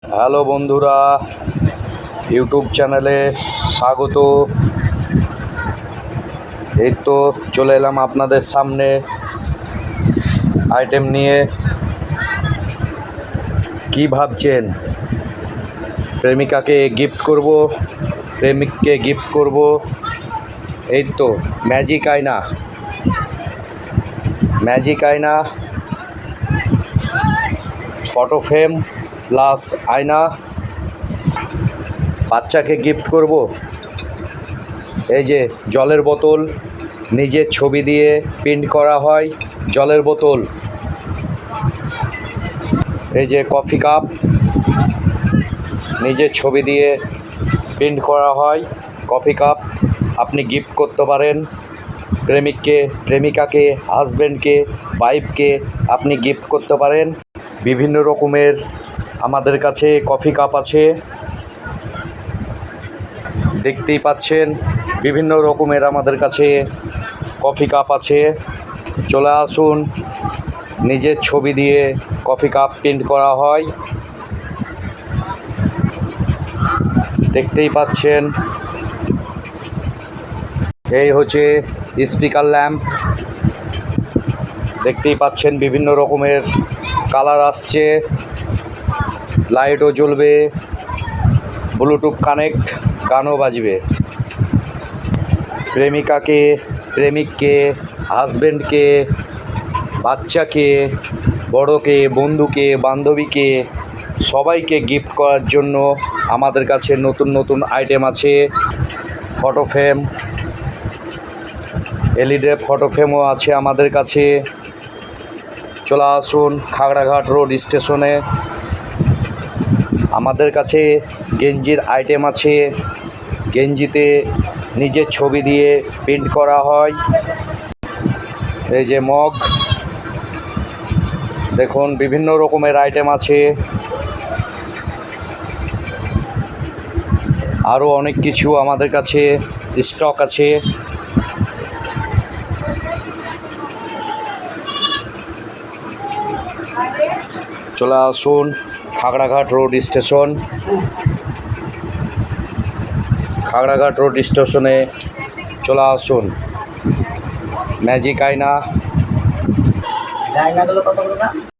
Hello বন্ধুরা, YouTube চ্যানেলে স্বাগত। এই তো চলে এলাম আপনাদের সামনে আইটেম নিয়ে। কি ভাবছেন? প্রেমিকাকে গিফট করব, প্রেমিককে গিফট করব। এই তো ম্যাজিক আয়না, ফটো ফ্রেম প্লাস আয়না। বাচ্চাকে গিফট করব। এই যে জলের বোতল, নিজের ছবি দিয়ে প্রিন্ট করা হয় জলের বোতল। এই যে কফি কাপ, নিজের ছবি দিয়ে প্রিন্ট করা হয় কফি কাপ। আপনি গিফট করতে পারেন প্রেমিককে, প্রেমিকাকে, হাজব্যান্ডকে, ওয়াইফকে আপনি গিফট করতে পারেন। বিভিন্ন রকমের আমাদের কাছে কফি কাপ আছে, দেখতেই পাচ্ছেন। বিভিন্ন রকমের আমাদের কাছে কফি কাপ আছে। চলে আসুন, নিজের ছবি দিয়ে কফি কাপ প্রিন্ট করা হয়, দেখতেই পাচ্ছেন। এই হচ্ছে স্পিকার ল্যাম্প, দেখতেই পাচ্ছেন। বিভিন্ন রকমের কালার আসছে, লাইটও জ্বলবে, ব্লুটুথ কানেক্ট, গানও বাজবে। প্রেমিকাকে, প্রেমিককে, হাজব্যান্ডকে, বাচ্চাকে, বড়কে, বন্ধুকে, বান্ধবীকে, সবাইকে গিফট করার জন্য আমাদের কাছে নতুন নতুন আইটেম আছে। ফটো ফ্রেম, এলইডি ফটো ফ্রেমও আছে আমাদের কাছে। চলে আসুন খাগড়াঘাট রোড স্টেশনে। আমাদের কাছে গেঞ্জির আইটেম আছে, গেঞ্জিতে নিজের ছবি দিয়ে প্রিন্ট করা হয়। এই যে মগ, দেখুন বিভিন্ন রকমের আইটেম আছে। আরও অনেক কিছু আমাদের কাছে স্টক আছে। চলে আসুন Khagraghat road station. Khagraghat road স্টেশনে চলে আসুন। ম্যাজিক আয়না।